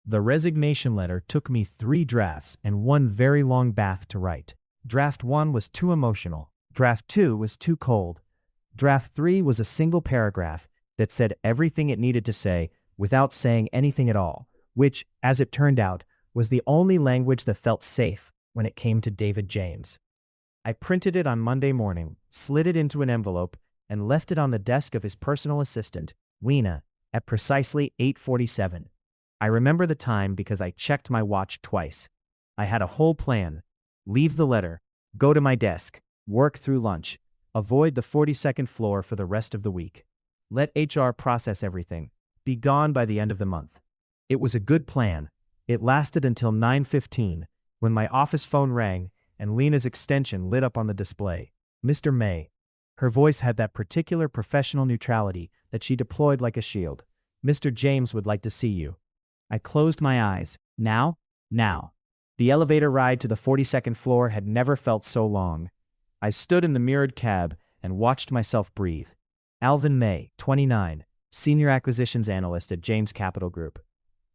The resignation letter took me 3 drafts and 1 very long bath to write. Draft 1 was too emotional. Draft 2 was too cold. Draft 3 was a single paragraph that said everything it needed to say without saying anything at all, which, as it turned out, was the only language that felt safe when it came to David James. I printed it on Monday morning, slid it into an envelope, and left it on the desk of his personal assistant, Weena, at precisely 8:47. I remember the time because I checked my watch twice. I had a whole plan. Leave the letter, go to my desk, work through lunch, avoid the 42nd floor for the rest of the week. Let HR process everything, be gone by the end of the month. It was a good plan. It lasted until 9:15, when my office phone rang and Lena's extension lit up on the display. Mr. May. Her voice had that particular professional neutrality that she deployed like a shield. Mr. James would like to see you. I closed my eyes. Now? Now. The elevator ride to the 42nd floor had never felt so long. I stood in the mirrored cab and watched myself breathe. Alvin May, 29, Senior Acquisitions Analyst at James Capital Group.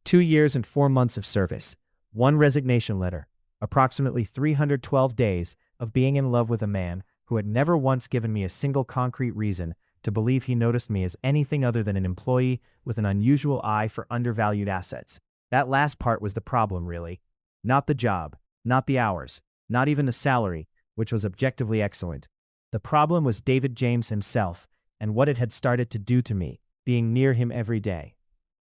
2 years and 4 months of service. 1 resignation letter. Approximately 312 days of being in love with a man who had never once given me a single concrete reason to believe he noticed me as anything other than an employee with an unusual eye for undervalued assets. That last part was the problem, really. Not the job, not the hours, not even the salary, which was objectively excellent. The problem was David James himself and what it had started to do to me, being near him every day.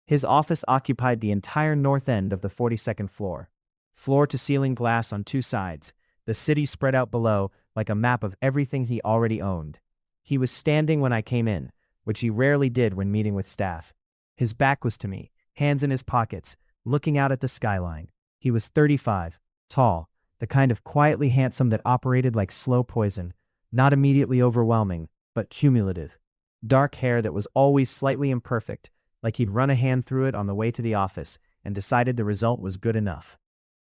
His office occupied the entire north end of the 42nd floor. Floor-to-ceiling glass on 2 sides, the city spread out below like a map of everything he already owned. He was standing when I came in, which he rarely did when meeting with staff. His back was to me, hands in his pockets, looking out at the skyline. He was 35, tall, the kind of quietly handsome that operated like slow poison, not immediately overwhelming, but cumulative. Dark hair that was always slightly imperfect, like he'd run a hand through it on the way to the office and decided the result was good enough.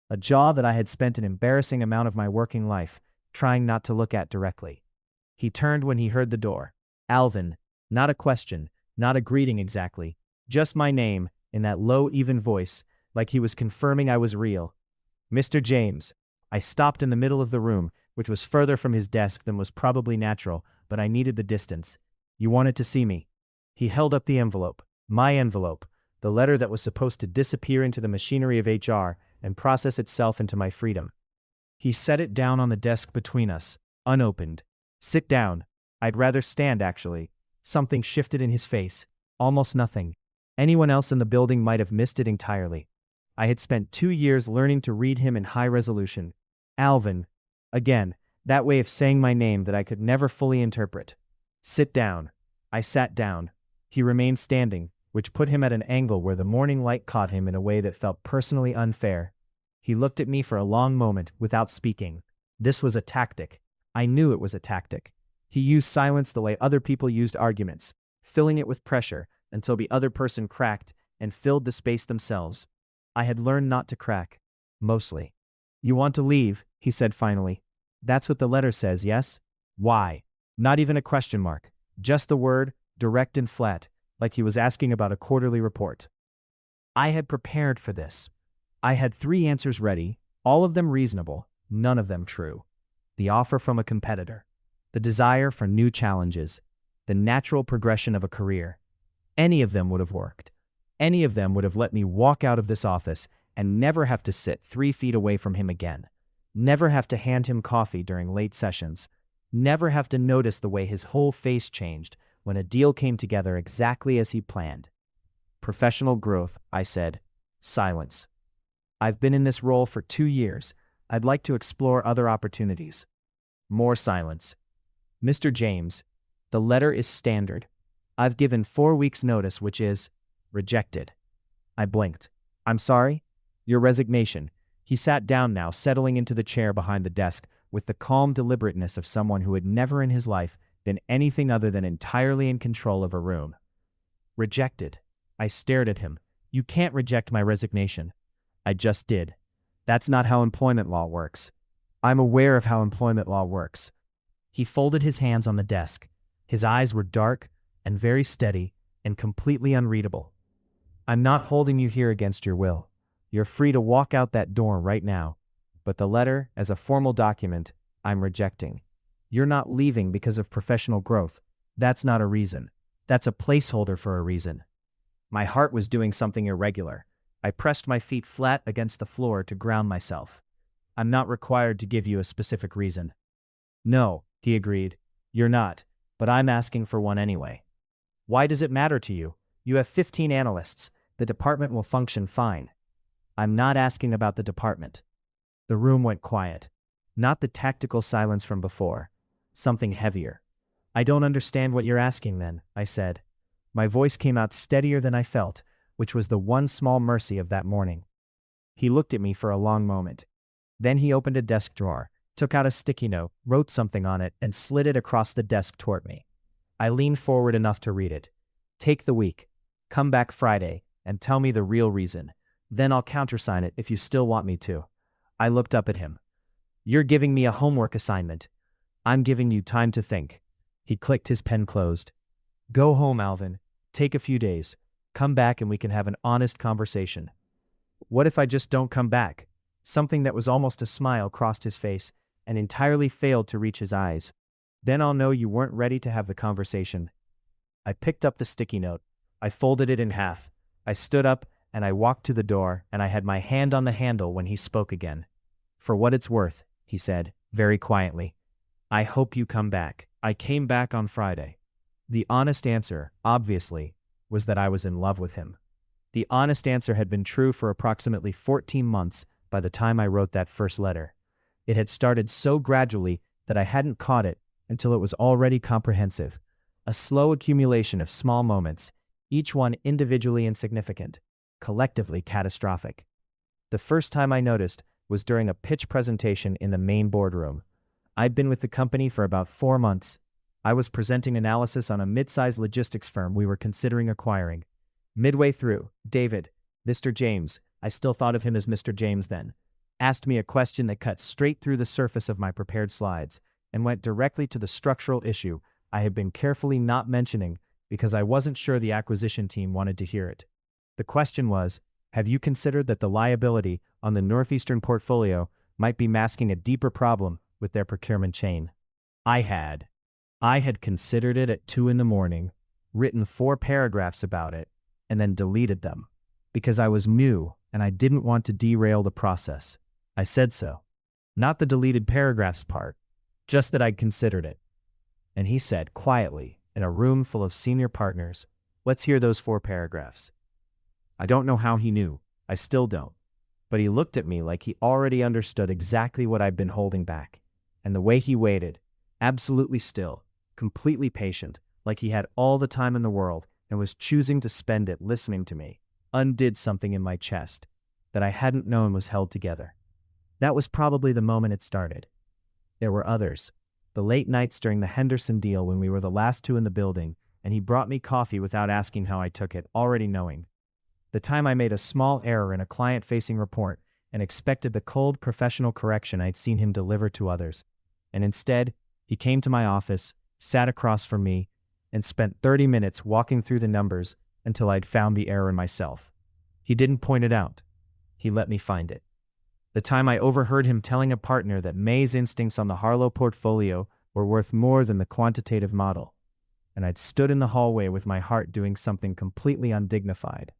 A jaw that I had spent an embarrassing amount of my working life trying not to look at directly. He turned when he heard the door. Alvin, not a question, not a greeting exactly, just my name, in that low, even voice, like he was confirming I was real. Mr. James. I stopped in the middle of the room, which was further from his desk than was probably natural, but I needed the distance. You wanted to see me. He held up the envelope. My envelope, the letter that was supposed to disappear into the machinery of HR and process itself into my freedom. He set it down on the desk between us, unopened. Sit down. I'd rather stand, actually. Something shifted in his face. Almost nothing. Anyone else in the building might have missed it entirely. I had spent 2 years learning to read him in high resolution. Alvin. Again, that way of saying my name that I could never fully interpret. Sit down. I sat down. He remained standing, which put him at an angle where the morning light caught him in a way that felt personally unfair. He looked at me for a long moment without speaking. This was a tactic. I knew it was a tactic. He used silence the way other people used arguments, filling it with pressure until the other person cracked and filled the space themselves. I had learned not to crack. Mostly. You want to leave, he said finally. That's what the letter says, yes? Why? Not even a question mark. Just the word, direct and flat, like he was asking about a quarterly report. I had prepared for this. I had 3 answers ready, all of them reasonable, none of them true. The offer from a competitor. The desire for new challenges. The natural progression of a career. Any of them would have worked. Any of them would have let me walk out of this office and never have to sit 3 feet away from him again. Never have to hand him coffee during late sessions. Never have to notice the way his whole face changed when a deal came together exactly as he planned. Professional growth, I said. Silence. I've been in this role for 2 years. I'd like to explore other opportunities. More silence. Mr. James, the letter is standard. I've given 4 weeks' notice, which is rejected. I blinked. I'm sorry? Your resignation. He sat down now, settling into the chair behind the desk with the calm deliberateness of someone who had never in his life been anything other than entirely in control of a room. Rejected. I stared at him. You can't reject my resignation. I just did. That's not how employment law works. I'm aware of how employment law works. He folded his hands on the desk. His eyes were dark and very steady and completely unreadable. I'm not holding you here against your will. You're free to walk out that door right now. But the letter, as a formal document, I'm rejecting. You're not leaving because of professional growth. That's not a reason. That's a placeholder for a reason. My heart was doing something irregular. I pressed my feet flat against the floor to ground myself. I'm not required to give you a specific reason. No, he agreed. You're not, but I'm asking for one anyway. Why does it matter to you? You have 15 analysts. The department will function fine. I'm not asking about the department. The room went quiet. Not the tactical silence from before. Something heavier. I don't understand what you're asking then, I said. My voice came out steadier than I felt, which was the one small mercy of that morning. He looked at me for a long moment. Then he opened a desk drawer, took out a sticky note, wrote something on it, and slid it across the desk toward me. I leaned forward enough to read it. Take the week. Come back Friday, and tell me the real reason. Then I'll countersign it if you still want me to. I looked up at him. You're giving me a homework assignment. I'm giving you time to think. He clicked his pen closed. Go home, Alvin. Take a few days. Come back and we can have an honest conversation. What if I just don't come back? Something that was almost a smile crossed his face and entirely failed to reach his eyes. Then I'll know you weren't ready to have the conversation. I picked up the sticky note. I folded it in half. I stood up and I walked to the door, and I had my hand on the handle when he spoke again. For what it's worth, he said, very quietly. I hope you come back. I came back on Friday. The honest answer, obviously, was that I was in love with him. The honest answer had been true for approximately 14 months by the time I wrote that first letter. It had started so gradually that I hadn't caught it until it was already comprehensive. A slow accumulation of small moments, each one individually insignificant, collectively catastrophic. The first time I noticed was during a pitch presentation in the main boardroom. I'd been with the company for about 4 months. I was presenting analysis on a mid-sized logistics firm we were considering acquiring. Midway through, David, Mr. James, I still thought of him as Mr. James then, asked me a question that cut straight through the surface of my prepared slides and went directly to the structural issue I had been carefully not mentioning because I wasn't sure the acquisition team wanted to hear it. The question was, have you considered that the liability on the Northeastern portfolio might be masking a deeper problem with their procurement chain? I had considered it at 2 a.m, written 4 paragraphs about it, and then deleted them. Because I was new and I didn't want to derail the process. I said so. Not the deleted paragraphs part, just that I'd considered it. And he said quietly, in a room full of senior partners, let's hear those 4 paragraphs. I don't know how he knew. I still don't. But he looked at me like he already understood exactly what I'd been holding back. And the way he waited, absolutely still, completely patient, like he had all the time in the world and was choosing to spend it listening to me, undid something in my chest that I hadn't known was held together. That was probably the moment it started. There were others. The late nights during the Henderson deal when we were the last 2 in the building, and he brought me coffee without asking how I took it, already knowing. The time I made a small error in a client-facing report and expected the cold professional correction I'd seen him deliver to others. And instead, he came to my office, sat across from me, and spent 30 minutes walking through the numbers until I'd found the error in myself. He didn't point it out. He let me find it. The time I overheard him telling a partner that May's instincts on the Harlow portfolio were worth more than the quantitative model. And I'd stood in the hallway with my heart doing something completely undignified.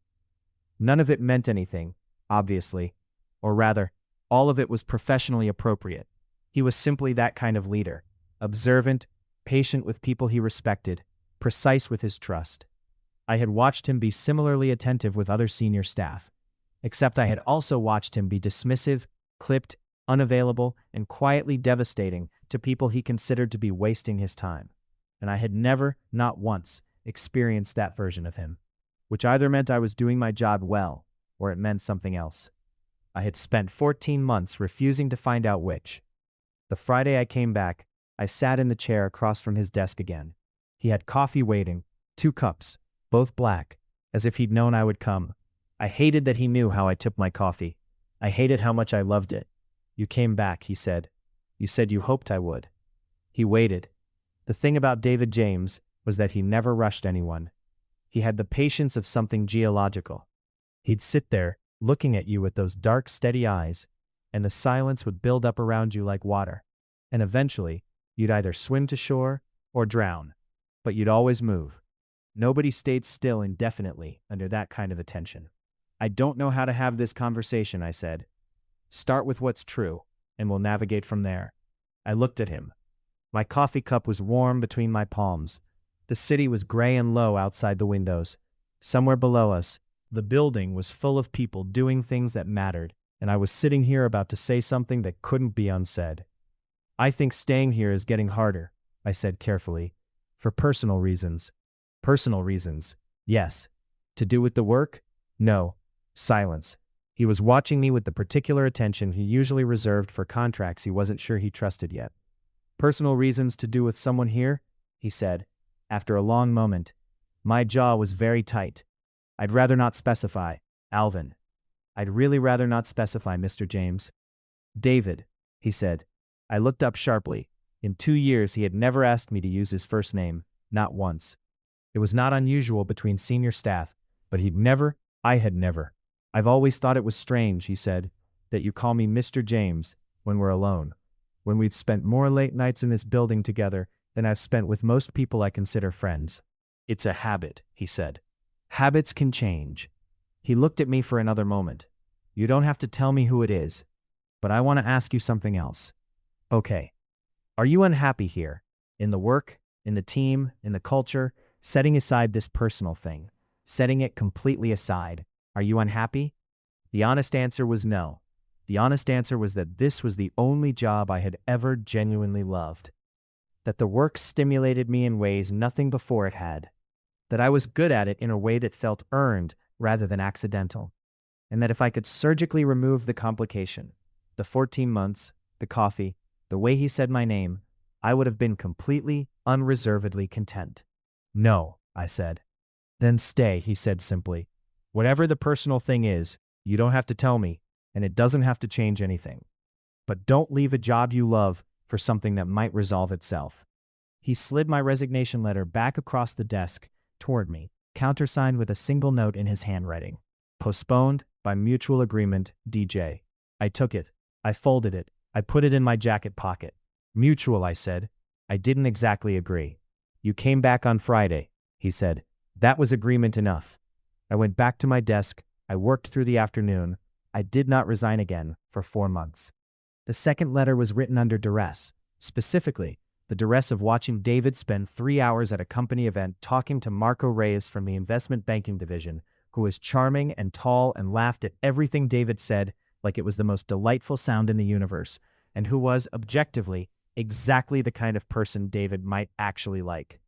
None of it meant anything, obviously. Or rather, all of it was professionally appropriate. He was simply that kind of leader. Observant, patient with people he respected, precise with his trust. I had watched him be similarly attentive with other senior staff. Except I had also watched him be dismissive, clipped, unavailable, and quietly devastating to people he considered to be wasting his time. And I had never, not once, experienced that version of him. Which either meant I was doing my job well, or it meant something else. I had spent 14 months refusing to find out which. The Friday I came back, I sat in the chair across from his desk again. He had coffee waiting, 2 cups, both black, as if he'd known I would come. I hated that he knew how I took my coffee. I hated how much I loved it. You came back, he said. You said you hoped I would. He waited. The thing about David James was that he never rushed anyone. He had the patience of something geological. He'd sit there, looking at you with those dark, steady eyes, and the silence would build up around you like water. And eventually, you'd either swim to shore or drown, but you'd always move. Nobody stayed still indefinitely under that kind of attention. I don't know how to have this conversation, I said. Start with what's true, and we'll navigate from there. I looked at him. My coffee cup was warm between my palms. The city was gray and low outside the windows. Somewhere below us, the building was full of people doing things that mattered, and I was sitting here about to say something that couldn't be unsaid. I think staying here is getting harder, I said carefully. For personal reasons. Personal reasons, yes. To do with the work? No. Silence. He was watching me with the particular attention he usually reserved for contracts he wasn't sure he trusted yet. Personal reasons to do with someone here? He said, after a long moment. My jaw was very tight. I'd rather not specify, Alvin. I'd really rather not specify, Mr. James. David, he said. I looked up sharply. In 2 years he had never asked me to use his first name, not once. It was not unusual between senior staff, but I had never. I've always thought it was strange, he said, that you call me Mr. James when we're alone, when we've spent more late nights in this building together than I've spent with most people I consider friends. It's a habit, he said. Habits can change. He looked at me for another moment. You don't have to tell me who it is, but I want to ask you something else. Okay. Are you unhappy here? In the work, in the team, in the culture, setting aside this personal thing, setting it completely aside? Are you unhappy? The honest answer was no. The honest answer was that this was the only job I had ever genuinely loved. That the work stimulated me in ways nothing before it had. That I was good at it in a way that felt earned rather than accidental. And that if I could surgically remove the complication, the 14 months, the coffee, the way he said my name, I would have been completely, unreservedly content. No, I said. Then stay, he said simply. Whatever the personal thing is, you don't have to tell me, and it doesn't have to change anything. But don't leave a job you love for something that might resolve itself. He slid my resignation letter back across the desk toward me, countersigned with a single note in his handwriting. Postponed, by mutual agreement, DJ. I took it. I folded it. I put it in my jacket pocket. Mutual, I said. I didn't exactly agree. You came back on Friday, he said. That was agreement enough. I went back to my desk. I worked through the afternoon. I did not resign again for 4 months. The second letter was written under duress. Specifically, the duress of watching David spend 3 hours at a company event talking to Marco Reyes from the investment banking division, who was charming and tall and laughed at everything David said like it was the most delightful sound in the universe, and who was, objectively, exactly the kind of person David might actually like.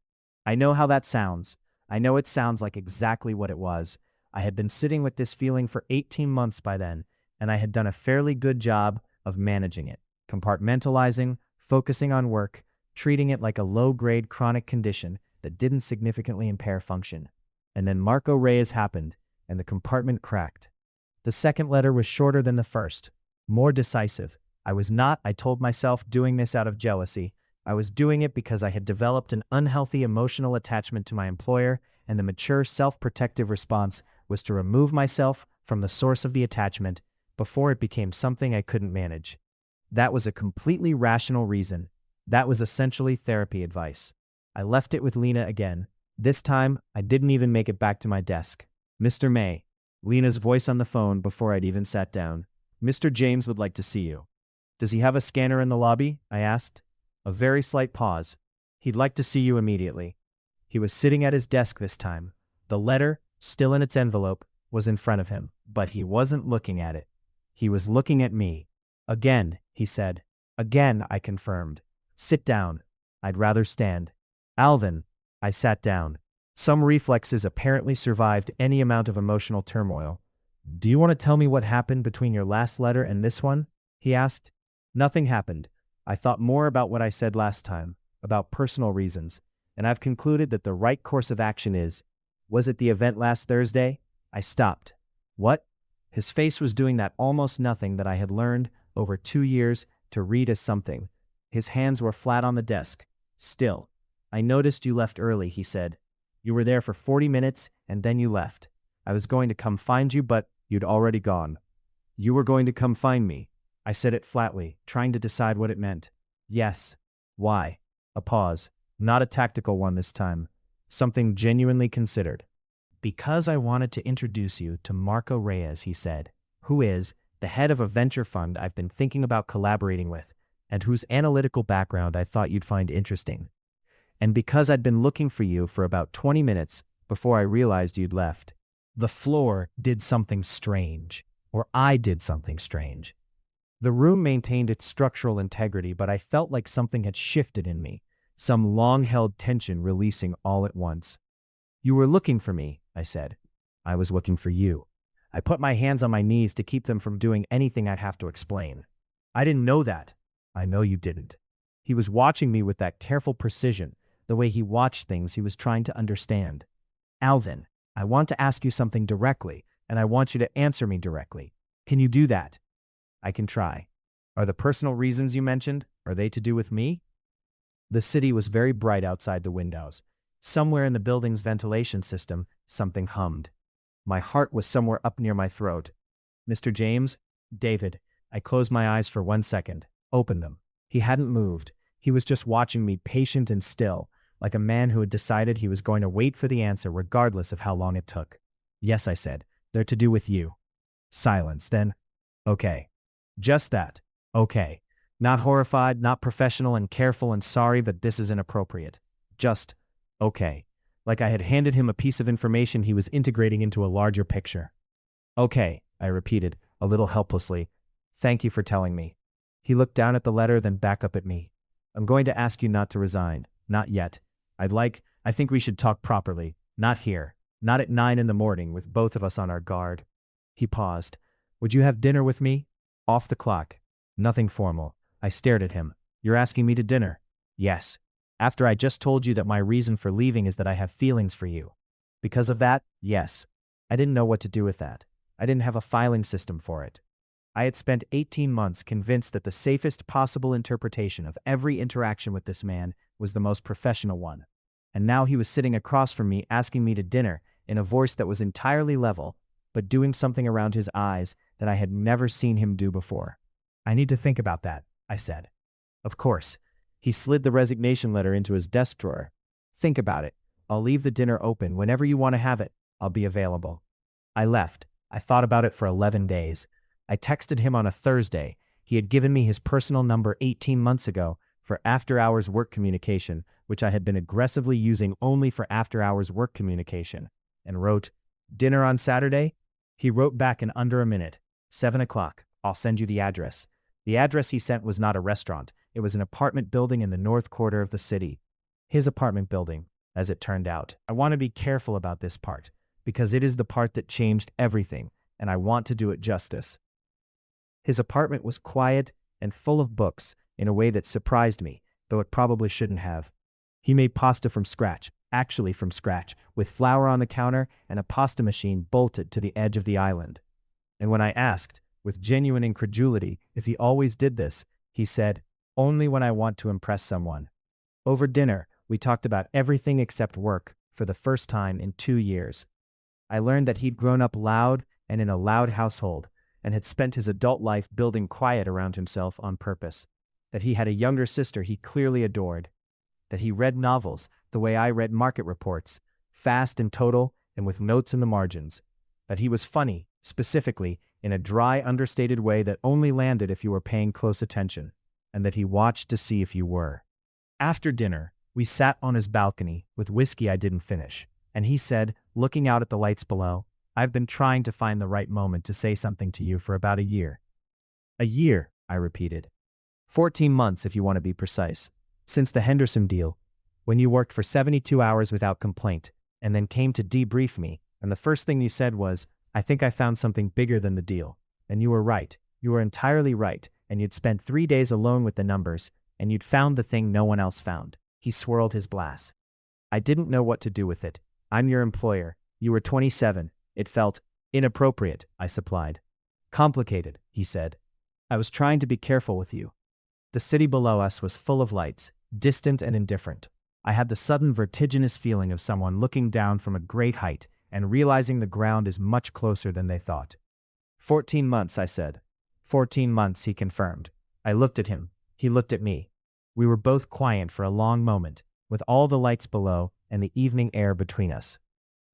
I know how that sounds. I know it sounds like exactly what it was. I had been sitting with this feeling for 18 months by then, and I had done a fairly good job of managing it, compartmentalizing, focusing on work, treating it like a low-grade chronic condition that didn't significantly impair function. And then Marco Reyes happened, and the compartment cracked. The second letter was shorter than the first, more decisive. I was not, I told myself, doing this out of jealousy. I was doing it because I had developed an unhealthy emotional attachment to my employer, and the mature self-protective response was to remove myself from the source of the attachment before it became something I couldn't manage. That was a completely rational reason. That was essentially therapy advice. I left it with Lena again. This time, I didn't even make it back to my desk. Mr. May, Lena's voice on the phone before I'd even sat down. Mr. James would like to see you. Does he have a scanner in the lobby? I asked. A very slight pause. He'd like to see you immediately. He was sitting at his desk this time. The letter, still in its envelope, was in front of him, but he wasn't looking at it. He was looking at me. Again, he said. Again, I confirmed. Sit down. I'd rather stand. Alvin. I sat down. Some reflexes apparently survived any amount of emotional turmoil. Do you want to tell me what happened between your last letter and this one? He asked. Nothing happened. I thought more about what I said last time, about personal reasons, and I've concluded that the right course of action is, was it the event last Thursday? I stopped. What? His face was doing that almost nothing that I had learned over 2 years to read as something. His hands were flat on the desk. Still. I noticed you left early, he said. You were there for 40 minutes, and then you left. I was going to come find you, but You'd already gone. You were going to come find me. I said it flatly, trying to decide what it meant. Yes. Why? A pause. Not a tactical one this time. Something genuinely considered. Because I wanted to introduce you to Marco Reyes, he said, who is the head of a venture fund I've been thinking about collaborating with, and whose analytical background I thought you'd find interesting. And because I'd been looking for you for about 20 minutes before I realized you'd left. The floor did something strange, or I did something strange. The room maintained its structural integrity, but I felt like something had shifted in me, some long-held tension releasing all at once. You were looking for me, I said. I was looking for you. I put my hands on my knees to keep them from doing anything I'd have to explain. I didn't know that. I know you didn't. He was watching me with that careful precision, the way he watched things he was trying to understand. Alvin, I want to ask you something directly, and I want you to answer me directly. Can you do that? I can try. Are the personal reasons you mentioned, are they to do with me? The city was very bright outside the windows. Somewhere in the building's ventilation system, something hummed. My heart was somewhere up near my throat. Mr. James? David. I closed my eyes for 1 second, opened them. He hadn't moved. He was just watching me, patient and still, like a man who had decided he was going to wait for the answer regardless of how long it took. Yes, I said. They're to do with you. Silence, then. Okay. Just that. Okay. Not horrified, not professional and careful and sorry that this is inappropriate. Just, okay. Like I had handed him a piece of information he was integrating into a larger picture. Okay, I repeated, a little helplessly. Thank you for telling me. He looked down at the letter, then back up at me. I'm going to ask you not to resign. Not yet. I think we should talk properly. Not here. Not at 9 in the morning with both of us on our guard. He paused. Would you have dinner with me? Off the clock. Nothing formal. I stared at him. You're asking me to dinner? Yes. After I just told you that my reason for leaving is that I have feelings for you. Because of that? Yes. I didn't know what to do with that. I didn't have a filing system for it. I had spent 18 months convinced that the safest possible interpretation of every interaction with this man was the most professional one. And now he was sitting across from me asking me to dinner in a voice that was entirely level, but doing something around his eyes that I had never seen him do before. I need to think about that, I said. Of course. He slid the resignation letter into his desk drawer. Think about it. I'll leave the dinner open whenever you want to have it. I'll be available. I left. I thought about it for 11 days. I texted him on a Thursday. He had given me his personal number 18 months ago for after-hours work communication, which I had been aggressively using only for after-hours work communication, and wrote, Dinner on Saturday? He wrote back in under a minute. 7 o'clock. I'll send you the address. The address he sent was not a restaurant. It was an apartment building in the north quarter of the city. His apartment building, as it turned out. I want to be careful about this part, because it is the part that changed everything, and I want to do it justice. His apartment was quiet and full of books in a way that surprised me, though it probably shouldn't have. He made pasta from scratch, actually from scratch, with flour on the counter and a pasta machine bolted to the edge of the island. And when I asked, with genuine incredulity, if he always did this, he said, only when I want to impress someone. Over dinner, we talked about everything except work for the first time in 2 years. I learned that he'd grown up loud and in a loud household, and had spent his adult life building quiet around himself on purpose. That he had a younger sister he clearly adored. That he read novels the way I read market reports, fast and total and with notes in the margins. That he was funny, specifically, in a dry, understated way that only landed if you were paying close attention, and that he watched to see if you were. After dinner, we sat on his balcony with whiskey I didn't finish, and he said, looking out at the lights below, I've been trying to find the right moment to say something to you for about a year. A year, I repeated. 14 months if you want to be precise. Since the Henderson deal, when you worked for 72 hours without complaint, and then came to debrief me, and the first thing you said was, I think I found something bigger than the deal. And you were right. You were entirely right, and you'd spent 3 days alone with the numbers, and you'd found the thing no one else found. He swirled his glass. I didn't know what to do with it. I'm your employer. You were 27. It felt inappropriate, I supplied. Complicated, he said. I was trying to be careful with you. The city below us was full of lights, distant and indifferent. I had the sudden vertiginous feeling of someone looking down from a great height and realizing the ground is much closer than they thought. 14 months, I said. 14 months, he confirmed. I looked at him. He looked at me. We were both quiet for a long moment, with all the lights below and the evening air between us.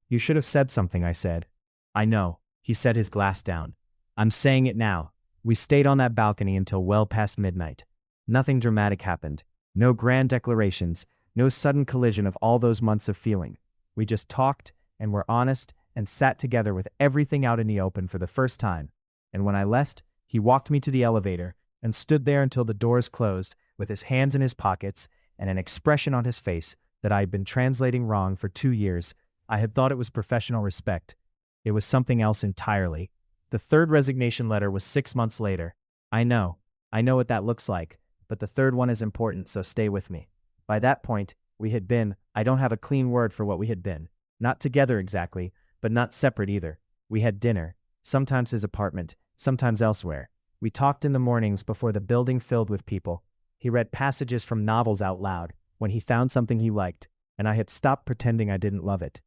You should have said something, I said. I know, he set his glass down. I'm saying it now. We stayed on that balcony until well past midnight. Nothing dramatic happened. No grand declarations, no sudden collision of all those months of feeling. We just talked and were honest and sat together with everything out in the open for the first time. And when I left, he walked me to the elevator and stood there until the doors closed with his hands in his pockets and an expression on his face that I had been translating wrong for 2 years. I had thought it was professional respect. It was something else entirely. The third resignation letter was 6 months later. I know what that looks like, but the third one is important, so stay with me. By that point, we had been, I don't have a clean word for what we had been. Not together exactly, but not separate either. We had dinner, sometimes his apartment, sometimes elsewhere. We talked in the mornings before the building filled with people. He read passages from novels out loud when he found something he liked, and I had stopped pretending I didn't love it.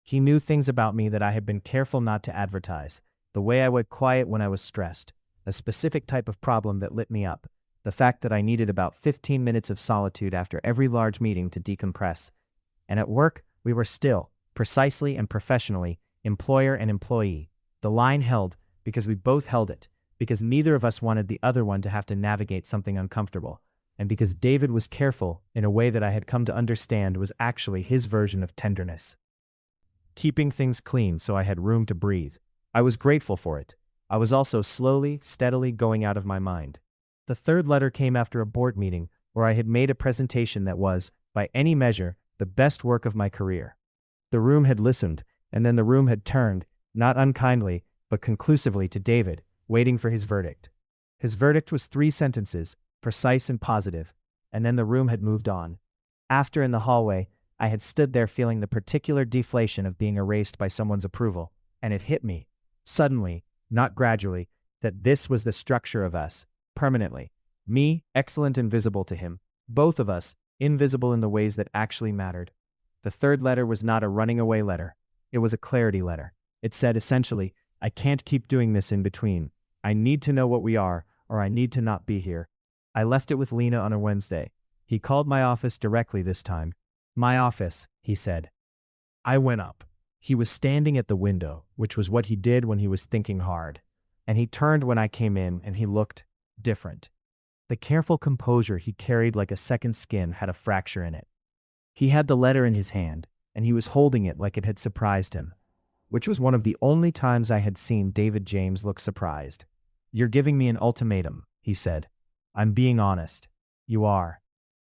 He knew things about me that I had been careful not to advertise, the way I would quiet when I was stressed, a specific type of problem that lit me up, the fact that I needed about 15 minutes of solitude after every large meeting to decompress. And at work, we were still, precisely and professionally, employer and employee. The line held because we both held it, because neither of us wanted the other one to have to navigate something uncomfortable, and because David was careful in a way that I had come to understand was actually his version of tenderness. Keeping things clean so I had room to breathe. I was grateful for it. I was also slowly, steadily going out of my mind. The third letter came after a board meeting where I had made a presentation that was, by any measure, the best work of my career. The room had listened, and then the room had turned, not unkindly, but conclusively to David, waiting for his verdict. His verdict was 3 sentences, precise and positive, and then the room had moved on. After, in the hallway, I had stood there feeling the particular deflation of being erased by someone's approval, and it hit me, suddenly, not gradually, that this was the structure of us, permanently. Me, excellent and visible to him. Both of us, invisible in the ways that actually mattered. The third letter was not a running away letter. It was a clarity letter. It said essentially, I can't keep doing this in between. I need to know what we are, or I need to not be here. I left it with Lena on a Wednesday. He called my office directly this time. My office, he said. I went up. He was standing at the window, which was what he did when he was thinking hard. And he turned when I came in, and he looked different. The careful composure he carried like a second skin had a fracture in it. He had the letter in his hand, and he was holding it like it had surprised him, which was one of the only times I had seen David James look surprised. You're giving me an ultimatum, he said. I'm being honest. You are.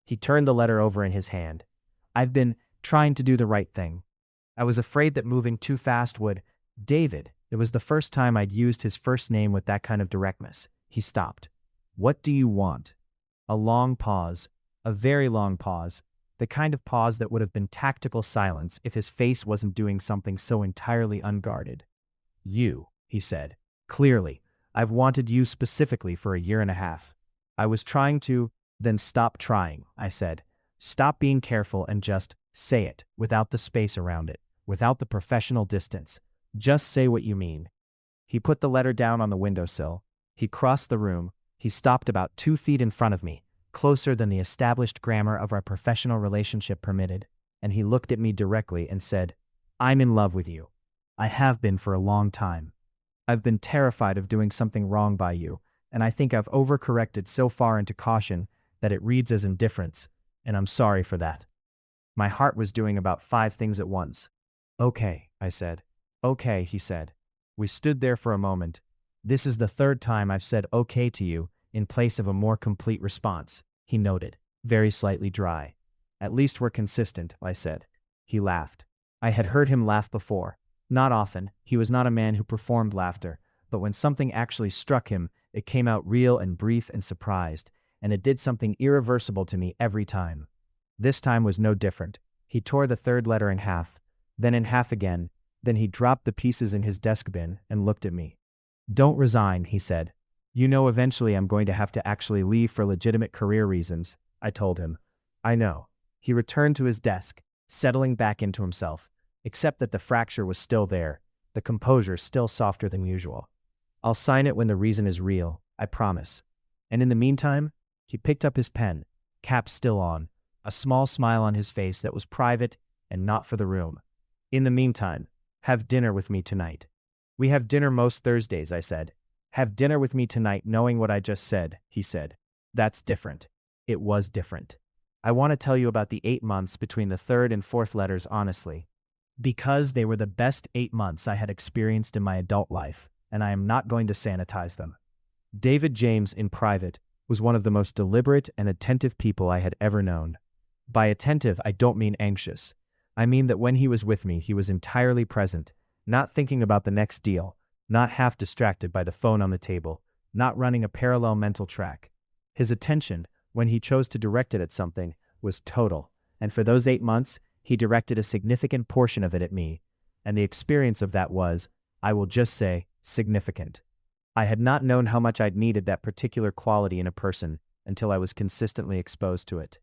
He turned the letter over in his hand. I've been trying to do the right thing. I was afraid that moving too fast would. David, it was the first time I'd used his first name with that kind of directness. He stopped. What do you want? A long pause, a very long pause, the kind of pause that would have been tactical silence if his face wasn't doing something so entirely unguarded. You, he said. Clearly, I've wanted you specifically for 1.5 years. I was trying to, then stop trying, I said. Stop being careful and just say it, without the space around it, without the professional distance. Just say what you mean. He put the letter down on the windowsill. He crossed the room. He stopped about 2 feet in front of me, closer than the established grammar of our professional relationship permitted, and he looked at me directly and said, I'm in love with you. I have been for a long time. I've been terrified of doing something wrong by you, and I think I've overcorrected so far into caution that it reads as indifference, and I'm sorry for that. My heart was doing about 5 things at once. Okay, I said. Okay, he said. We stood there for a moment. This is the 3rd time I've said okay to you in place of a more complete response, he noted, very slightly dry. At least we're consistent, I said. He laughed. I had heard him laugh before. Not often, he was not a man who performed laughter, but when something actually struck him, it came out real and brief and surprised, and it did something irreversible to me every time. This time was no different. He tore the 3rd letter in half, then in half again, then he dropped the pieces in his desk bin and looked at me. Don't resign, he said. You know eventually I'm going to have to actually leave for legitimate career reasons, I told him. I know. He returned to his desk, settling back into himself, except that the fracture was still there, the composure still softer than usual. I'll sign it when the reason is real, I promise. And in the meantime, he picked up his pen, cap still on, a small smile on his face that was private and not for the room. In the meantime, have dinner with me tonight. We have dinner most Thursdays, I said. Have dinner with me tonight knowing what I just said, he said. That's different. It was different. I want to tell you about the 8 months between the third and fourth letters honestly, because they were the best 8 months I had experienced in my adult life, and I am not going to sanitize them. David James, in private, was one of the most deliberate and attentive people I had ever known. By attentive, I don't mean anxious. I mean that when he was with me, he was entirely present, not thinking about the next deal, not half distracted by the phone on the table, not running a parallel mental track. His attention, when he chose to direct it at something, was total, and for those 8 months, he directed a significant portion of it at me, and the experience of that was, I will just say, significant. I had not known how much I'd needed that particular quality in a person until I was consistently exposed to it.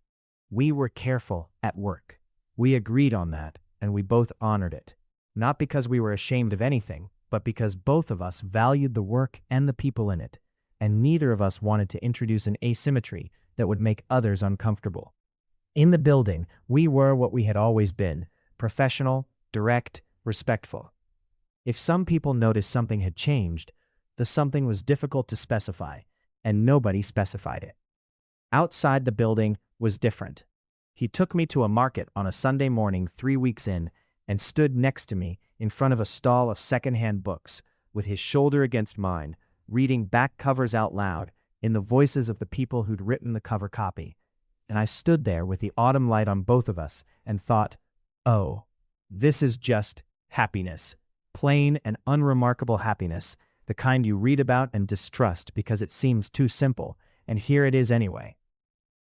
We were careful at work. We agreed on that, and we both honored it. Not because we were ashamed of anything, but because both of us valued the work and the people in it, and neither of us wanted to introduce an asymmetry that would make others uncomfortable. In the building, we were what we had always been, professional, direct, respectful. If some people noticed something had changed, the something was difficult to specify, and nobody specified it. Outside the building was different. He took me to a market on a Sunday morning 3 weeks in and stood next to me in front of a stall of second-hand books, with his shoulder against mine, reading back covers out loud in the voices of the people who'd written the cover copy. And I stood there with the autumn light on both of us and thought, oh, this is just happiness, plain and unremarkable happiness, the kind you read about and distrust because it seems too simple, and here it is anyway.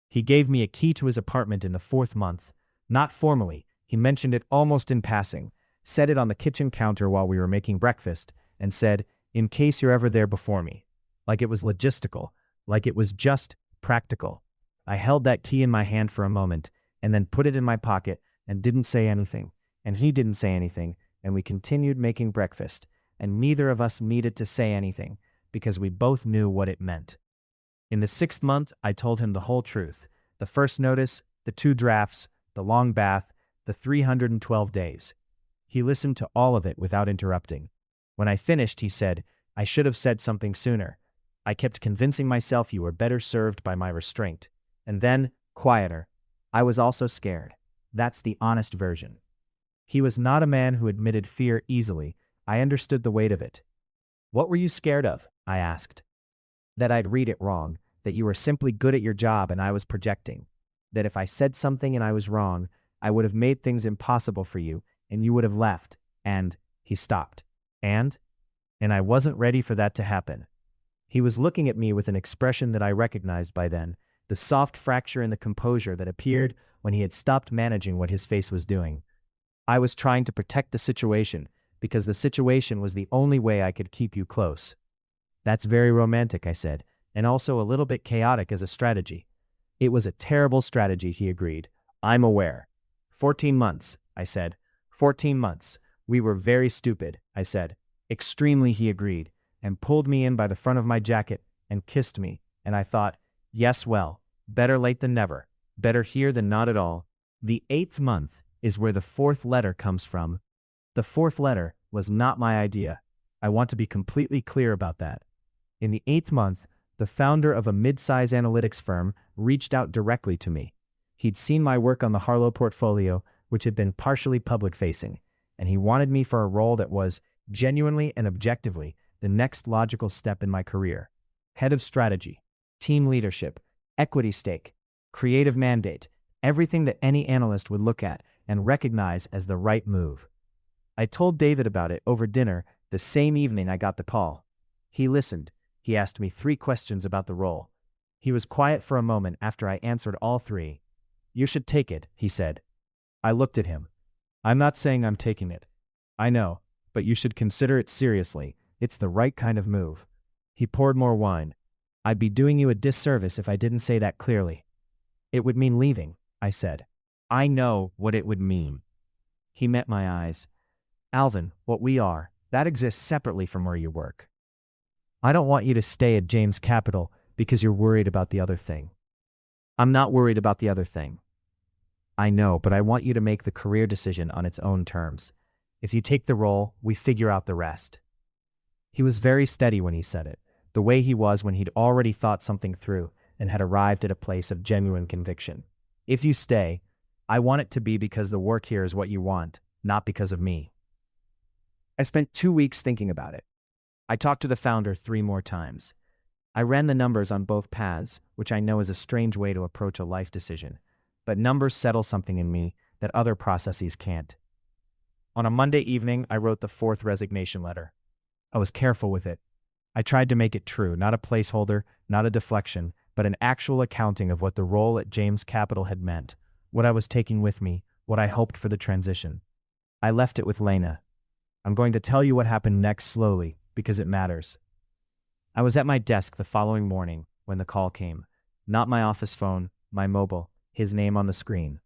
He gave me a key to his apartment in the 4th month. Not formally, he mentioned it almost in passing, set it on the kitchen counter while we were making breakfast, and said, in case you're ever there before me. Like it was logistical, like it was just practical. I held that key in my hand for a moment, and then put it in my pocket and didn't say anything, and he didn't say anything, and we continued making breakfast, and neither of us needed to say anything, because we both knew what it meant. In the 6th month, I told him the whole truth, the first notice, the 2 drafts, the long bath, the 312 days. He listened to all of it without interrupting. When I finished, he said, I should have said something sooner. I kept convincing myself you were better served by my restraint. And then, quieter, I was also scared. That's the honest version. He was not a man who admitted fear easily. I understood the weight of it. What were you scared of? I asked. That I'd read it wrong, that you were simply good at your job and I was projecting. That if I said something and I was wrong, I would have made things impossible for you and you would have left. And he stopped. And I wasn't ready for that to happen. He was looking at me with an expression that I recognized by then, the soft fracture in the composure that appeared when he had stopped managing what his face was doing. I was trying to protect the situation, because the situation was the only way I could keep you close. That's very romantic, I said, and also a little bit chaotic as a strategy. It was a terrible strategy, he agreed. I'm aware. 14 months, I said. 14 months. We were very stupid, I said. Extremely, he agreed, and pulled me in by the front of my jacket and kissed me, and I thought, yes, well, better late than never. Better here than not at all. The 8th month is where the 4th letter comes from. The 4th letter was not my idea. I want to be completely clear about that. In the 8th month, the founder of a mid-size analytics firm reached out directly to me. He'd seen my work on the Harlow portfolio, which had been partially public-facing, and he wanted me for a role that was, genuinely and objectively, the next logical step in my career. Head of strategy, team leadership, equity stake, creative mandate, everything that any analyst would look at and recognize as the right move. I told David about it over dinner the same evening I got the call. He listened. He asked me 3 questions about the role. He was quiet for a moment after I answered all 3. You should take it, he said. I looked at him. I'm not saying I'm taking it. I know, but you should consider it seriously. It's the right kind of move. He poured more wine. I'd be doing you a disservice if I didn't say that clearly. It would mean leaving, I said. I know what it would mean. He met my eyes. Alvin, what we are, that exists separately from where you work. I don't want you to stay at James Capital because you're worried about the other thing. I'm not worried about the other thing. I know, but I want you to make the career decision on its own terms. If you take the role, we figure out the rest. He was very steady when he said it, the way he was when he'd already thought something through and had arrived at a place of genuine conviction. If you stay, I want it to be because the work here is what you want, not because of me. I spent 2 weeks thinking about it. I talked to the founder 3 more times. I ran the numbers on both paths, which I know is a strange way to approach a life decision, but numbers settle something in me that other processes can't. On a Monday evening, I wrote the 4th resignation letter. I was careful with it. I tried to make it true, not a placeholder, not a deflection, but an actual accounting of what the role at James Capital had meant, what I was taking with me, what I hoped for the transition. I left it with Lena. I'm going to tell you what happened next slowly, because it matters. I was at my desk the following morning when the call came. Not my office phone, my mobile, his name on the screen.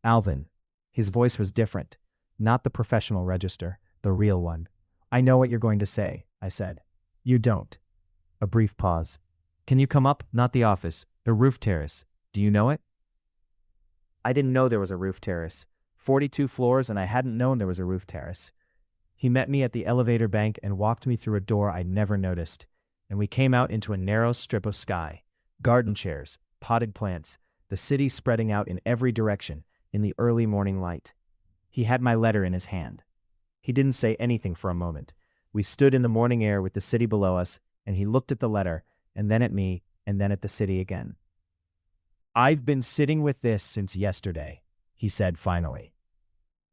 Alvin. His voice was different. Not the professional register, the real one. I know what you're going to say, I said. You don't. A brief pause. Can you come up? Not the office. The roof terrace. Do you know it? I didn't know there was a roof terrace. 42 floors, and I hadn't known there was a roof terrace. He met me at the elevator bank and walked me through a door I'd never noticed, and we came out into a narrow strip of sky. Garden chairs, potted plants, the city spreading out in every direction in the early morning light. He had my letter in his hand. He didn't say anything for a moment. We stood in the morning air with the city below us, and he looked at the letter, and then at me, and then at the city again. I've been sitting with this since yesterday, he said finally.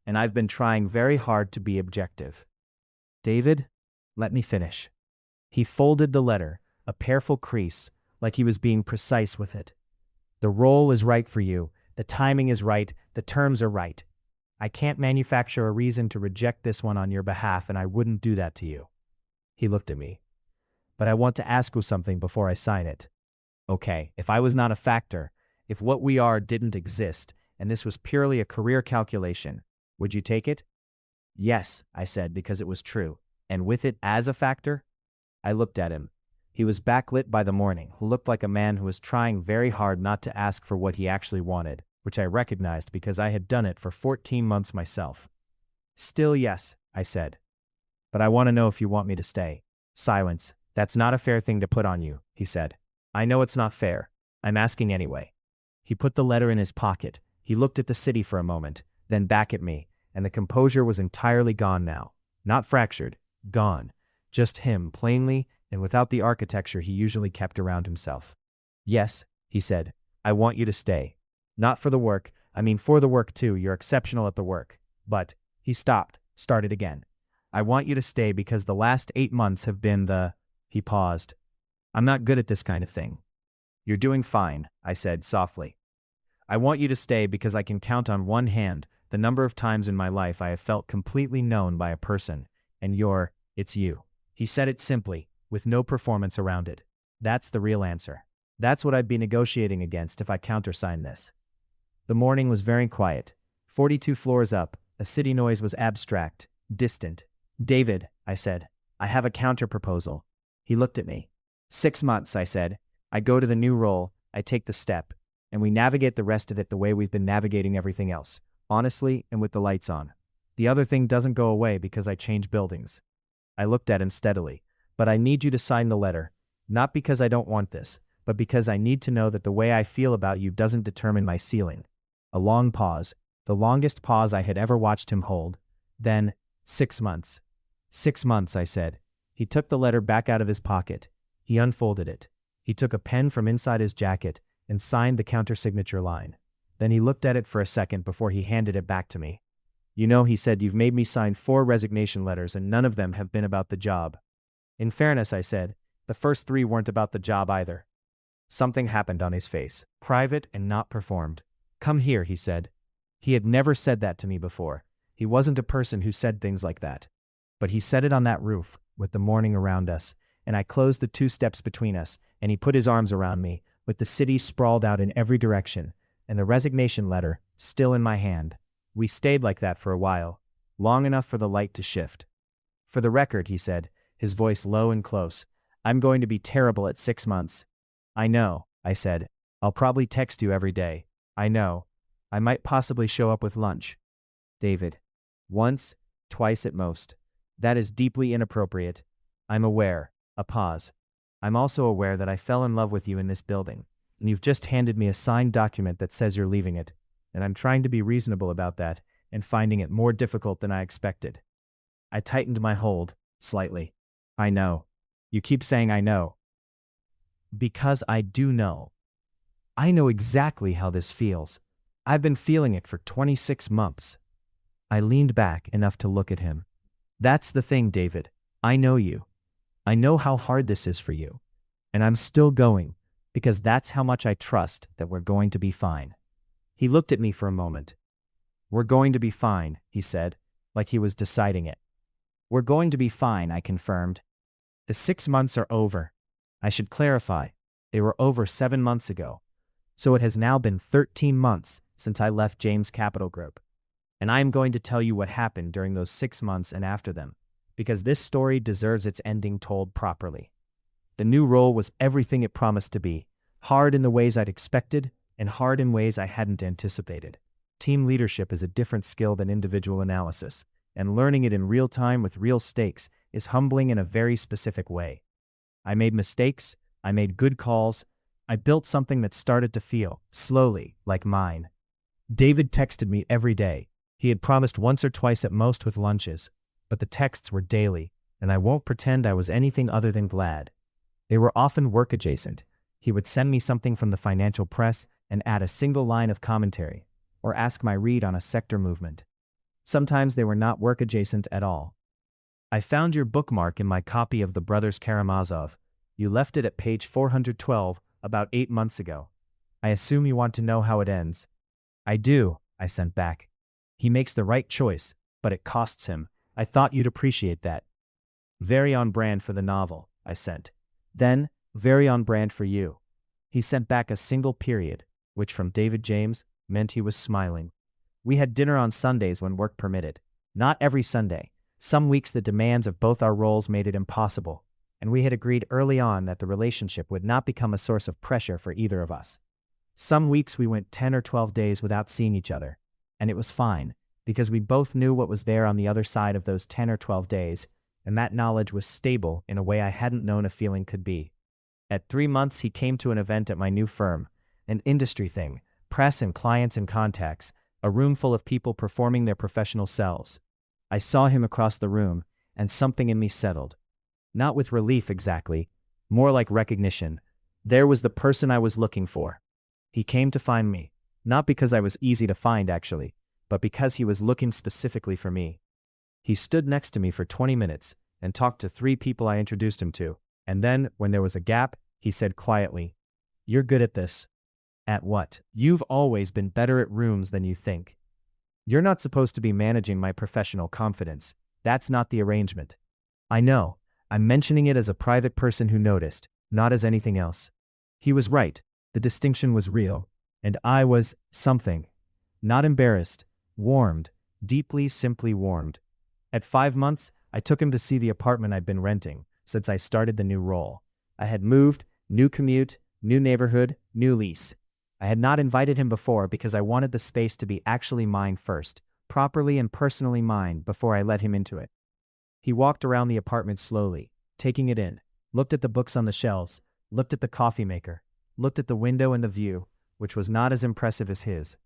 And I've been trying very hard to be objective. David, let me finish. He folded the letter, a careful crease, like he was being precise with it. The role is right for you, the timing is right, the terms are right. I can't manufacture a reason to reject this one on your behalf, and I wouldn't do that to you. He looked at me. But I want to ask you something before I sign it. Okay, if I was not a factor, if what we are didn't exist, and this was purely a career calculation, would you take it? Yes, I said, because it was true. And with it as a factor? I looked at him. He was backlit by the morning, who looked like a man who was trying very hard not to ask for what he actually wanted, which I recognized because I had done it for 14 months myself. Still yes, I said. But I want to know if you want me to stay. Silence. That's not a fair thing to put on you, he said. I know it's not fair. I'm asking anyway. He put the letter in his pocket. He looked at the city for a moment, then back at me, and the composure was entirely gone now. Not fractured. Gone. Just him, plainly, and without the architecture he usually kept around himself. Yes, he said. I want you to stay. Not for the work. I mean for the work too. You're exceptional at the work. But, he stopped, started again. I want you to stay because the last 8 months have been He paused. I'm not good at this kind of thing. You're doing fine, I said softly. I want you to stay because I can count on one hand the number of times in my life I have felt completely known by a person, and it's you. He said it simply, with no performance around it. That's the real answer. That's what I'd be negotiating against if I countersigned this. The morning was very quiet. 42 floors up, a city noise was abstract, distant. David, I said, I have a counter-proposal. He looked at me. 6 months, I said. I go to the new role, I take the step, and we navigate the rest of it the way we've been navigating everything else, honestly and with the lights on. The other thing doesn't go away because I change buildings. I looked at him steadily. But I need you to sign the letter, not because I don't want this, but because I need to know that the way I feel about you doesn't determine my ceiling. A long pause, the longest pause I had ever watched him hold. Then, 6 months. 6 months, I said. He took the letter back out of his pocket. He unfolded it. He took a pen from inside his jacket and signed the counter-signature line. Then he looked at it for a second before he handed it back to me. You know, he said, you've made me sign 4 resignation letters and none of them have been about the job. In fairness, I said, the first 3 weren't about the job either. Something happened on his face, private and not performed. Come here, he said. He had never said that to me before. He wasn't a person who said things like that. But he said it on that roof, with the morning around us, and I closed the 2 steps between us, and he put his arms around me, with the city sprawled out in every direction, and the resignation letter still in my hand. We stayed like that for a while, long enough for the light to shift. For the record, he said, his voice low and close, I'm going to be terrible at 6 months. I know, I said. I'll probably text you every day. I know. I might possibly show up with lunch. David. Once, twice at most. That is deeply inappropriate. I'm aware. A pause. I'm also aware that I fell in love with you in this building, and you've just handed me a signed document that says you're leaving it, and I'm trying to be reasonable about that and finding it more difficult than I expected. I tightened my hold, slightly. I know. You keep saying I know. Because I do know. I know exactly how this feels. I've been feeling it for 26 months. I leaned back enough to look at him. That's the thing, David. I know you. I know how hard this is for you. And I'm still going, because that's how much I trust that we're going to be fine. He looked at me for a moment. We're going to be fine, he said, like he was deciding it. We're going to be fine, I confirmed. The 6 months are over. I should clarify, they were over 7 months ago. So it has now been 13 months since I left James Capital Group. And I am going to tell you what happened during those 6 months and after them, because this story deserves its ending told properly. The new role was everything it promised to be, hard in the ways I'd expected and hard in ways I hadn't anticipated. Team leadership is a different skill than individual analysis, and learning it in real time with real stakes is humbling in a very specific way. I made mistakes, I made good calls, I built something that started to feel, slowly, like mine. David texted me every day. He had promised once or twice at most with lunches, but the texts were daily, and I won't pretend I was anything other than glad. They were often work adjacent. He would send me something from the financial press and add a single line of commentary, or ask my read on a sector movement. Sometimes they were not work adjacent at all. I found your bookmark in my copy of The Brothers Karamazov. You left it at page 412 about 8 months ago. I assume you want to know how it ends. I do, I sent back. He makes the right choice, but it costs him. I thought you'd appreciate that. Very on brand for the novel, I sent. Then, very on brand for you. He sent back a single period, which from David James meant he was smiling. We had dinner on Sundays when work permitted. Not every Sunday. Some weeks the demands of both our roles made it impossible, and we had agreed early on that the relationship would not become a source of pressure for either of us. Some weeks we went 10 or 12 days without seeing each other, and it was fine, because we both knew what was there on the other side of those 10 or 12 days, and that knowledge was stable in a way I hadn't known a feeling could be. At 3 months he came to an event at my new firm, an industry thing, press and clients and contacts, a room full of people performing their professional selves. I saw him across the room, and something in me settled. Not with relief exactly, more like recognition. There was the person I was looking for. He came to find me, not because I was easy to find actually, but because he was looking specifically for me. He stood next to me for 20 minutes and talked to 3 people I introduced him to, and then, when there was a gap, he said quietly, "You're good at this." At what? You've always been better at rooms than you think. You're not supposed to be managing my professional confidence. That's not the arrangement. I know. I'm mentioning it as a private person who noticed, not as anything else. He was right. The distinction was real. And I was something. Not embarrassed. Warmed. Deeply, simply warmed. At 5 months, I took him to see the apartment I'd been renting since I started the new role. I had moved, new commute, new neighborhood, new lease. I had not invited him before because I wanted the space to be actually mine first, properly and personally mine before I let him into it. He walked around the apartment slowly, taking it in, looked at the books on the shelves, looked at the coffee maker, looked at the window and the view, which was not as impressive as his.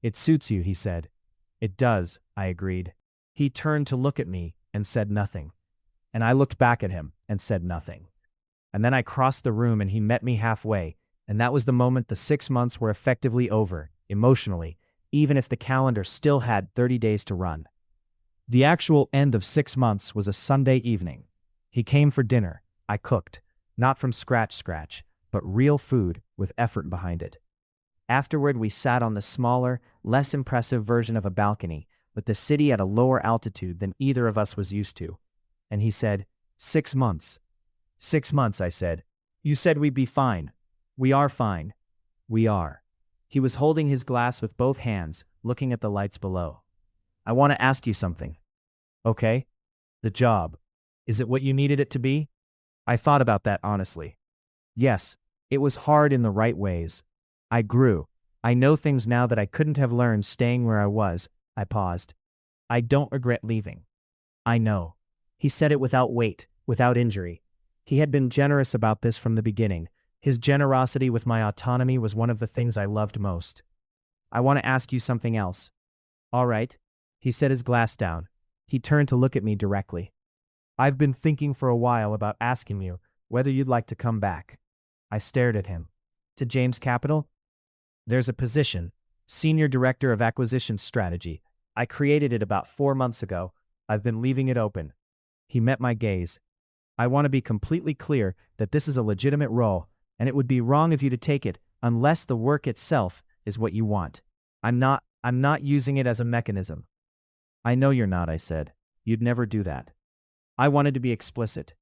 "It suits you," he said. "It does," I agreed. He turned to look at me and said nothing. And I looked back at him and said nothing. And then I crossed the room and he met me halfway, and that was the moment the 6 months were effectively over, emotionally, even if the calendar still had 30 days to run. The actual end of 6 months was a Sunday evening. He came for dinner. I cooked, not from scratch, but real food with effort behind it. Afterward, we sat on the smaller, less impressive version of a balcony, with the city at a lower altitude than either of us was used to. And he said, 6 months. 6 months, I said. You said we'd be fine. We are fine. We are. He was holding his glass with both hands, looking at the lights below. I want to ask you something. Okay? The job. Is it what you needed it to be? I thought about that honestly. Yes, it was hard in the right ways. I grew. I know things now that I couldn't have learned staying where I was. I paused. I don't regret leaving. I know. He said it without weight, without injury. He had been generous about this from the beginning. His generosity with my autonomy was one of the things I loved most. I want to ask you something else. All right. He set his glass down. He turned to look at me directly. I've been thinking for a while about asking you whether you'd like to come back. I stared at him. To James Capital? There's a position, Senior Director of Acquisition Strategy. I created it about 4 months ago. I've been leaving it open. He met my gaze. I want to be completely clear that this is a legitimate role, and it would be wrong of you to take it unless the work itself is what you want. I'm not using it as a mechanism. I know you're not, I said. You'd never do that. I wanted to be explicit.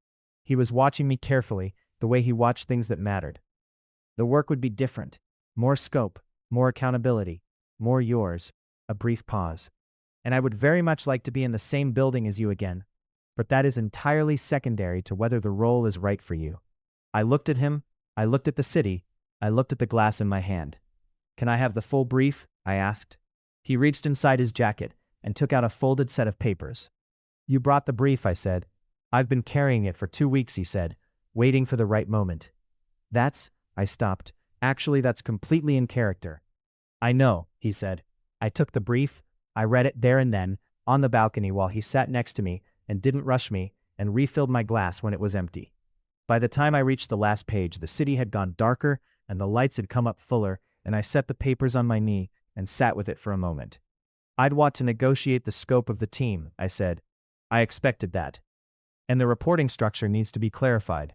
He was watching me carefully, the way he watched things that mattered. The work would be different. More scope, more accountability, more yours. A brief pause. And I would very much like to be in the same building as you again. But that is entirely secondary to whether the role is right for you. I looked at him, I looked at the city, I looked at the glass in my hand. Can I have the full brief? I asked. He reached inside his jacket and took out a folded set of papers. You brought the brief, I said. I've been carrying it for 2 weeks, he said, waiting for the right moment. I stopped. Actually, that's completely in character. I know, he said. I took the brief, I read it there and then, on the balcony while he sat next to me and didn't rush me, and refilled my glass when it was empty. By the time I reached the last page, the city had gone darker and the lights had come up fuller, and I set the papers on my knee and sat with it for a moment. I'd want to negotiate the scope of the team, I said. I expected that. And the reporting structure needs to be clarified.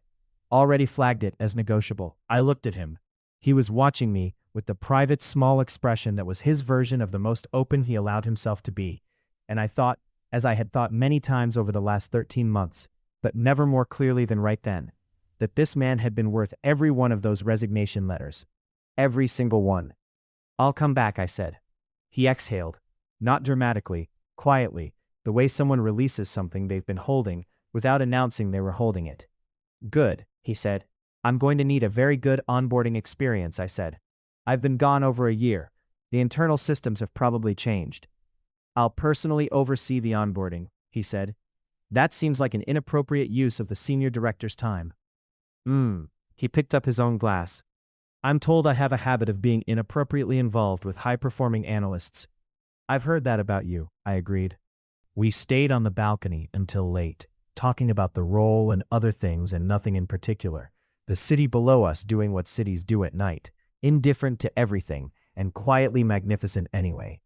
Already flagged it as negotiable. I looked at him. He was watching me with the private small expression that was his version of the most open he allowed himself to be. And I thought, as I had thought many times over the last 13 months, but never more clearly than right then, that this man had been worth every one of those resignation letters. Every single one. I'll come back, I said. He exhaled. Not dramatically, quietly, the way someone releases something they've been holding without announcing they were holding it. Good, he said. I'm going to need a very good onboarding experience, I said. I've been gone over a year. The internal systems have probably changed. I'll personally oversee the onboarding, he said. That seems like an inappropriate use of the senior director's time. He picked up his own glass. I'm told I have a habit of being inappropriately involved with high-performing analysts. I've heard that about you, I agreed. We stayed on the balcony until late, talking about the role and other things and nothing in particular. The city below us doing what cities do at night, indifferent to everything and quietly magnificent anyway.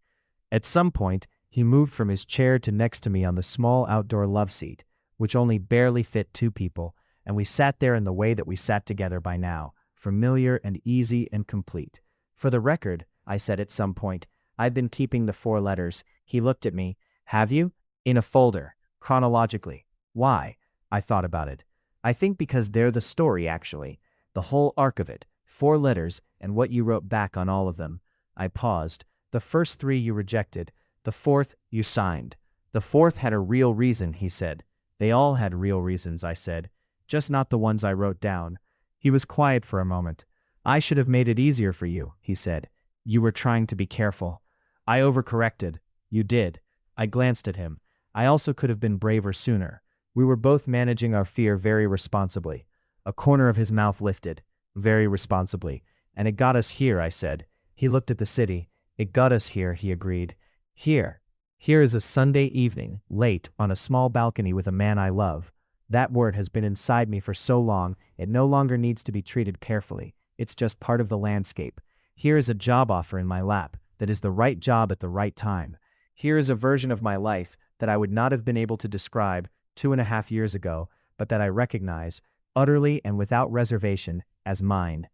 At some point, he moved from his chair to next to me on the small outdoor love seat, which only barely fit 2 people, and we sat there in the way that we sat together by now, familiar and easy and complete. For the record, I said at some point, I've been keeping the 4 letters. He looked at me. Have you? In a folder, chronologically. Why? I thought about it. I think because they're the story, actually. The whole arc of it. 4 letters, and what you wrote back on all of them. I paused. The first 3 you rejected. The 4th you signed. The 4th had a real reason, he said. They all had real reasons, I said. Just not the ones I wrote down. He was quiet for a moment. I should have made it easier for you, he said. You were trying to be careful. I overcorrected. You did. I glanced at him. I also could have been braver sooner. We were both managing our fear very responsibly. A corner of his mouth lifted. Very responsibly. And it got us here, I said. He looked at the city. It got us here, he agreed. Here. Here is a Sunday evening, late, on a small balcony with a man I love. That word has been inside me for so long, it no longer needs to be treated carefully. It's just part of the landscape. Here is a job offer in my lap that is the right job at the right time. Here is a version of my life that I would not have been able to describe 2.5 years ago, but that I recognize, utterly and without reservation, as mine.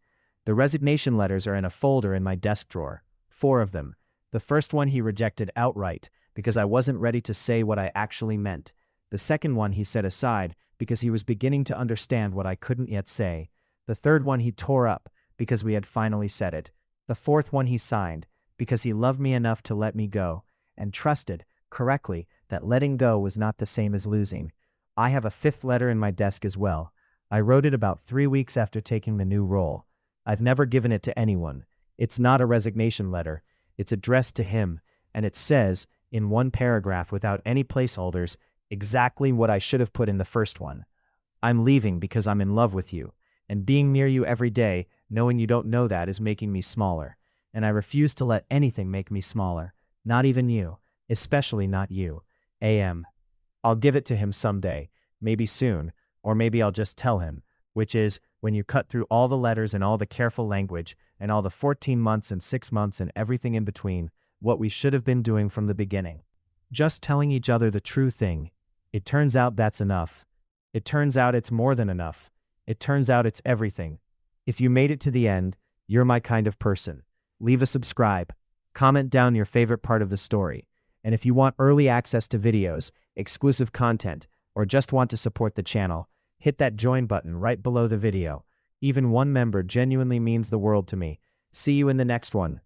The resignation letters are in a folder in my desk drawer. 4 of them. The first one he rejected outright, because I wasn't ready to say what I actually meant. The second one he set aside, because he was beginning to understand what I couldn't yet say. The third one he tore up, because we had finally said it. The 4th one he signed, because he loved me enough to let me go, and trusted, correctly, that letting go was not the same as losing. I have a 5th letter in my desk as well. I wrote it about 3 weeks after taking the new role. I've never given it to anyone. It's not a resignation letter. It's addressed to him, and it says, in one paragraph without any placeholders, exactly what I should have put in the first one. I'm leaving because I'm in love with you, and being near you every day, knowing you don't know that, is making me smaller. And I refuse to let anything make me smaller. Not even you. Especially not you. AM. I'll give it to him someday. Maybe soon. Or maybe I'll just tell him. Which is, when you cut through all the letters and all the careful language, and all the 14 months and 6 months and everything in between, what we should have been doing from the beginning. Just telling each other the true thing. It turns out that's enough. It turns out it's more than enough. It turns out it's everything. If you made it to the end, you're my kind of person. Leave a subscribe. Comment down your favorite part of the story. And if you want early access to videos, exclusive content, or just want to support the channel, hit that join button right below the video. Even one member genuinely means the world to me. See you in the next one.